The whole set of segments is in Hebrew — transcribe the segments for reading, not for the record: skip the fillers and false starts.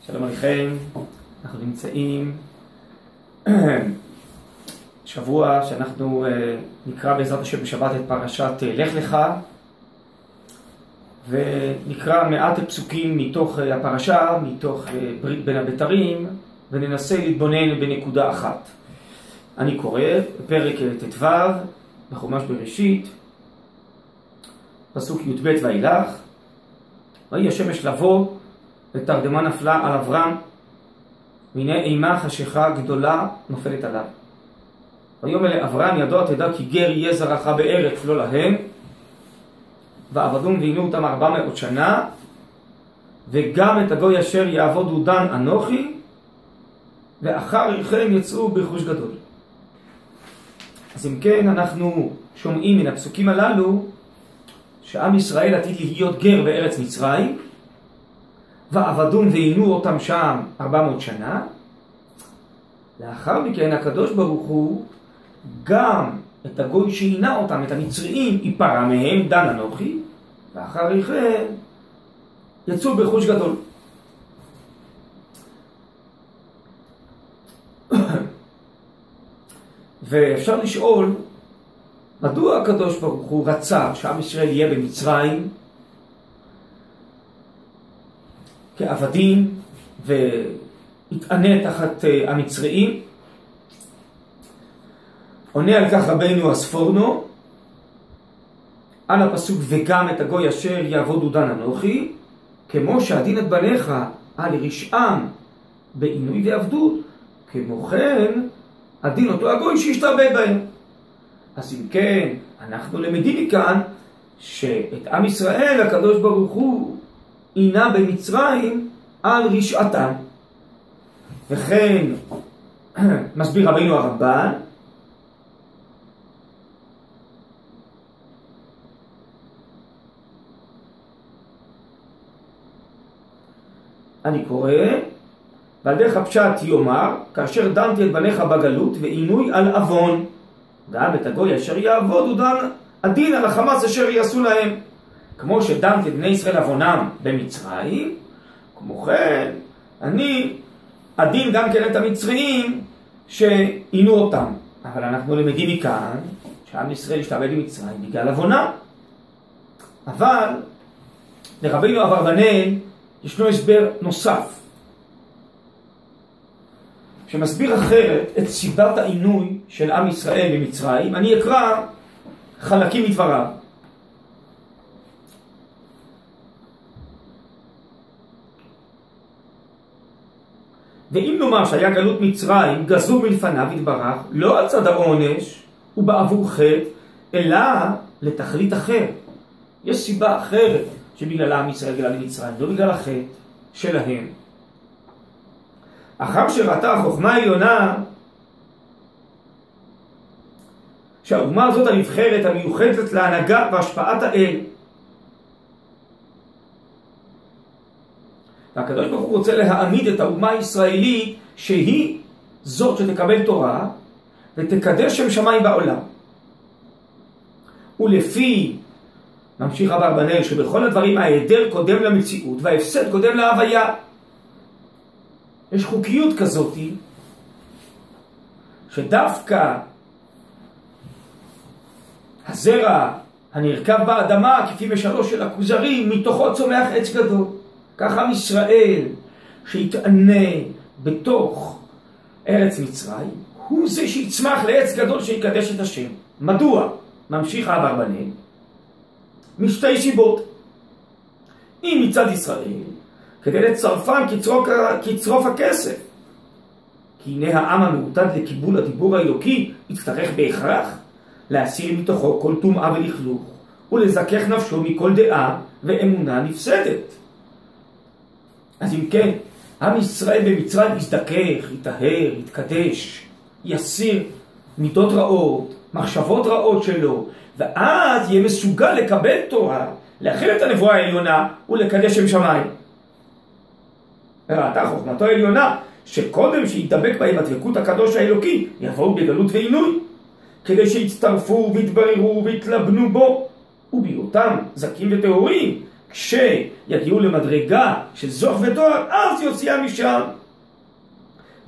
שלום עליכם, אנחנו נמצאים שבוע שאנחנו נקרא בעזרת השם בשבת את פרשת לך לך, ונקרא מעט פסוקים מתוך הפרשה, מתוך ברית בין הבתרים, וננסה להתבונן בנקודה אחת. אני קורא בפרק ט"ו בחומש בראשית, פסוק י"ב ואילך. ויהי השמש לבוא ותרדמה נפלה על אברהם, והנה אימה חשיכה גדולה נופלת עליו. ויאמר לאברהם ידוע תדע כי גר יהיה זרעך בארץ לא להם, ועבדום ועינו אותם 400 שנה, וגם את הגוי אשר יעבודו דן אנוכי, ואחר כן יצאו ברכוש גדול. אז אם כן אנחנו שומעים מן הפסוקים הללו שעם ישראל עתיד להיות גר בארץ מצרים, ועבדום ועינו אותם שם 400 שנה. לאחר מכן הקדוש ברוך הוא גם את הגוי שעינה אותם, את המצריים, ייפרע מהם דן אנוכי, ואחר כן יצאו ברכוש גדול. ואפשר לשאול, מדוע הקדוש ברוך הוא רצה שעם ישראל יהיה במצרים כעבדים והתענה תחת המצריים? עונה על כך רבינו הספורנו על הפסוק וגם את הגוי אשר יעבודו דן אנוכי, כמו שהדין את בניך על רשעם בעינוי ועבדות, כמו כן הדין אותו הגוי שישתרבה בהם. אז אם כן אנחנו למדים מכאן שאת עם ישראל הקדוש ברוך הוא עינה במצרים על רשעתם. וכן מסביר רבינו הרמב"ן אני קורא, ועל דרך הפשט יאמר כאשר דנתי את בניך בגלות ועינוי על עוון, גם את הגוי אשר יעבודו דן הדין על החמאס אשר יעשו להם. כמו שדנתי את בני ישראל עוונם במצרים, כמו כן אני הדין גם כן את המצריים שעינו אותם. אבל אנחנו למדים מכאן שעם ישראל השתעבד במצרים בגלל עוונם. אבל לרבינו אברבנאל ישנו הסבר נוסף שמסביר אחרת את סיבת העינוי של עם ישראל במצרים. אני אקרא חלקים מדבריו. ואם נאמר שהיה גלות מצרים גזור מלפניו יתברך לא על צד העונש ובעבור חטא, אלא לתכלית אחר. יש סיבה אחרת שבגללה עם ישראל גלה למצרים, לא בגלל החטא שלהם. אחר שראתה החוכמה העליונה שהאומה הזאת הנבחרת המיוחדת להנהגה והשפעת האל, והקדוש ברוך הוא רוצה להעמיד את האומה הישראלית שהיא זאת שתקבל תורה ותקדש שם שמיים בעולם. ולפי ממשיך אברבנאל שבכל הדברים ההיעדר קודם למציאות וההפסד קודם להוויה. יש חוקיות כזאת שדווקא הזרע הנרכב באדמה כפי משלו של הכוזרים מתוכו צומח עץ גדול. ככה עם ישראל שהתענה בתוך ארץ מצרים הוא זה שיצמח לעץ גדול שיקדש את השם. מדוע? ממשיך אברבנאל משתי סיבות. אם מצד ישראל כדי לצרפם כצרוף הכסף, כי הנה העם המעוטד לקיבול הדיבור האלוקי יצטרך בהכרח להסיר מתוכו כל טומאה ולכלוך ולזכך נפשו מכל דעה ואמונה נפסדת. אז אם כן עם ישראל במצרים יזדכך, יטהר, יתקדש, יסיר מידות רעות, מחשבות רעות שלו, ואז יהיה מסוגל לקבל תורה, להכיל את הנבואה העליונה ולקדש שם שמיים. וראתה חוכמתו העליונה שקודם שיתדבק בהם הדבקות הקדוש האלוקי יבואו בגלות ועינוי, כדי שיצטרפו ויתבררו ויתלבנו בו, ובהיותם זכים וטהורים כשיגיעו למדרגה של זוך ותואר, אז יוציאה משם.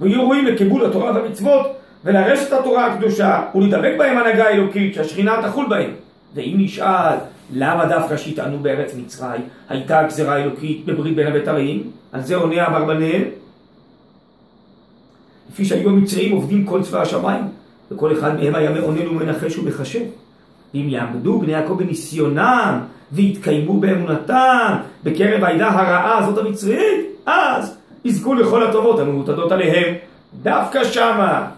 ויהיו ראויים לקיבול התורה והמצוות, ולרשת התורה הקדושה, ולדבק בהם הנהגה האלוקית, שהשכינה תחול בהם. ואם נשאל, למה דווקא שיטענו בארץ מצרים, הייתה הגזרה האלוקית בברית בין הבתרים? על זה עונה אברבנאל, לפי שהיו המצרים עובדים כל צבא השמיים, וכל אחד מהם היה מעונן ומנחש ומחשב. ואם יעמדו בני יעקב בניסיונם, והתקיימו באמונתם, בקרב העדה הרעה הזאת המצרית, אז יזכו לכל הטובות הממותדות עליהם. דווקא שמה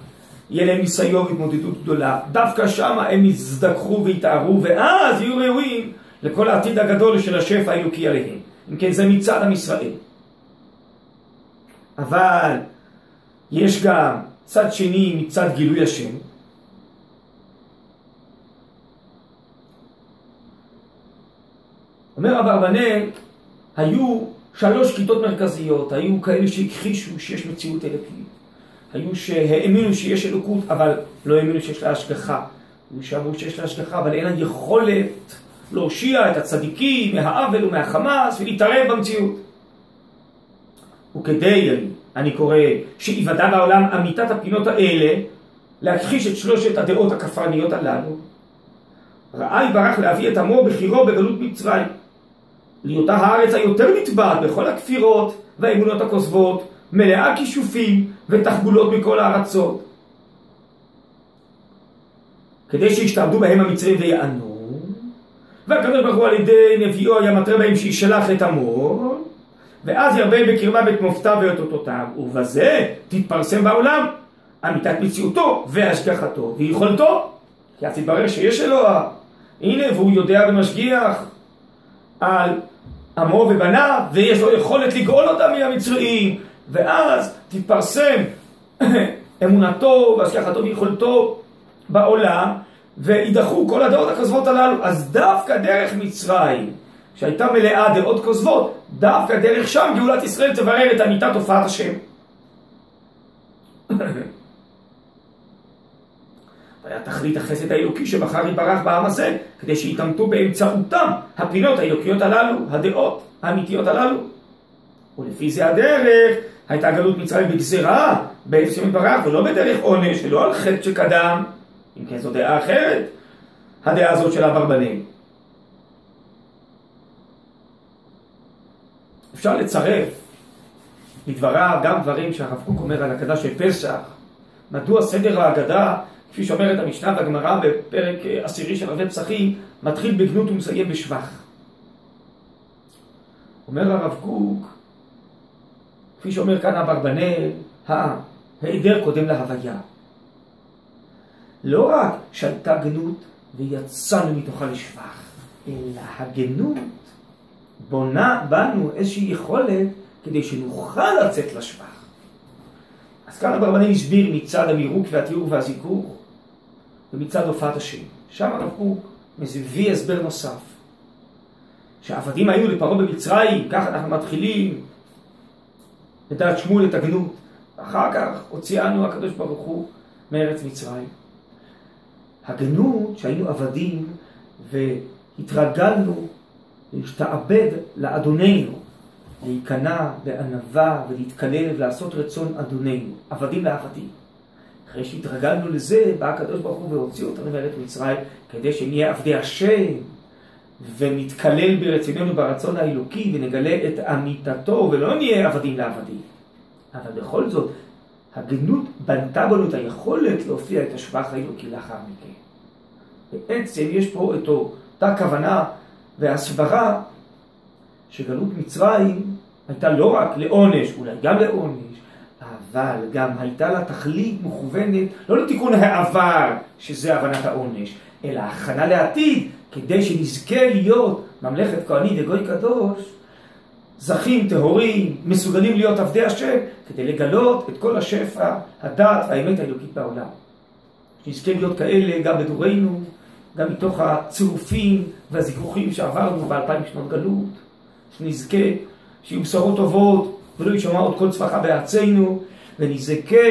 יהיה להם ניסיון והתמודדות גדולה, דווקא שמה הם יזדכחו ויתארו, ואז יהיו ראויים לכל העתיד הגדול של השפע האלוקי עליהם. אם כן, זה מצד עם ישראל. אבל יש גם צד שני מצד גילוי השם. אומר אברבנאל, היו 3 כיתות מרכזיות. היו כאלה שהכחישו שיש מציאות אלוקית, היו שהאמינו שיש אלוקות אבל לא האמינו שיש לה השגחה, היו שאמרו שיש לה השגחה אבל אין לה יכולת להושיע את הצדיקים מהעוול ומהחמאס ולהתערב במציאות. וכדי, אני קורא, שיוודע בעולם אמיתת הפינות האלה, להכחיש את 3 הדעות הכפרניות הללו, ראה יברך להביא את עמו בחירו בגלות מצרים, להיותה הארץ היותר נטבעת בכל הכפירות והאמונות הכוזבות, מלאה כישופים ותחבולות מכל הארצות, כדי שישתעבדו בהם המצרים ויענו, והקדוש ברוך הוא על ידי נביאו היה מטרה בהם שישלח את עמו, ואז ירבה בקרבה בית מופתיו ואותותיו, ובזה תתפרסם בעולם אמיתת מציאותו והשגחתו ויכולתו, כי אז יתברר שיש אלוה. הנה, והוא יודע ומשגיח על עמו ובניו, ויש לו יכולת לגאול אותם מהמצרים, ואז תתפרסם אמונתו והשגחתו ויכולתו בעולם, וידחו כל הדעות הכוזבות הללו. אז דווקא דרך מצרים, שהייתה מלאה דעות כוזבות, דווקא דרך שם גאולת ישראל תברר את אמיתת הופעת השם. והיה תכלית החסד האלוקי שבחר יתברך בעם הזה, כדי שיתעמתו באמצעותם הפינות האלוקיות הללו, הדעות האמיתיות הללו. ולפי זה הדרך הייתה גלות מצרים בגזרה בעת שם יתברך, ולא בדרך עונש, ולא על חטא שקדם. אם כן, זו דעה אחרת, הדעה הזאת של אברבנאל. אפשר לצרף לדבריו גם דברים שהרב קוק אומר על ההגדה של פסח. מדוע סדר ההגדה, כפי שאומרת המשנה והגמרא בפרק 10 של ערבי פסחים, מתחיל בגנות ומסיים בשבח. אומר הרב קוק, כפי שאומר כאן אברבנאל, ההיעדר קודם להוויה. לא רק שלטה גנות ויצאנו מתוכה לשבח, אלא הגנות בונה בנו איזושהי יכולת כדי שנוכל לצאת לשבח. אז כאן אברבנאל הסביר מצד המירוק והתיאור והזיכור, ומצד הופעת השם. שם הרב קוק מביא הסבר נוסף, שהעבדים היו לפרעה במצרים, כך אנחנו מתחילים לדעת שמואל את הגנות, אחר כך הוציאנו הקדוש ברוך הוא מארץ מצרים. הגנות שהיינו עבדים והתרגלנו להשתעבד לאדוננו, להיכנע בענווה ולהתקלל ולעשות רצון אדוננו, עבדים לעבדים. אחרי שהתרגלנו לזה, בא הקדוש ברוך הוא והוציא אותנו מארץ מצרים, כדי שנהיה עבדי השם ונתקלל ברצוננו ברצון האלוקי ונגלה את אמיתתו ולא נהיה עבדים לעבדים. אבל בכל זאת, הגנות בנתה בנו את היכולת להופיע את השבח האלוקי לאחר מכן. בעצם יש פה את אותה כוונה והסברה שגלות מצרים הייתה לא רק לעונש, אולי גם לעונש, אבל גם הייתה לה תכלית מכוונת, לא לתיקון העבר, שזה הבנת העונש, אלא הכנה לעתיד, כדי שנזכה להיות ממלכת כהנים וגוי קדוש, זכים, טהורים, מסוגלים להיות עבדי השם, כדי לגלות את כל השפע, הדת והאמת האלוקית בעולם. שנזכה להיות כאלה גם בדורנו, גם מתוך הצירופים והזיכרוכים שעברנו ב2000 שנות גלות, שנזכה שיהיו בשורות טובות ולא יישמע עוד כל צבחה בארצנו, ונזכה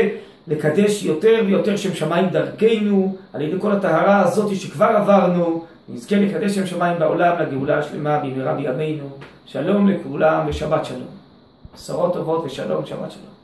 לקדש יותר ויותר שם שמיים דרכנו, על ידי כל הטהרה הזאת שכבר עברנו, נזכה לקדש שם שמיים בעולם לגאולה השלמה במהרה בימינו. שלום לכולם ושבת שלום. בשורות טובות ושלום, שבת שלום.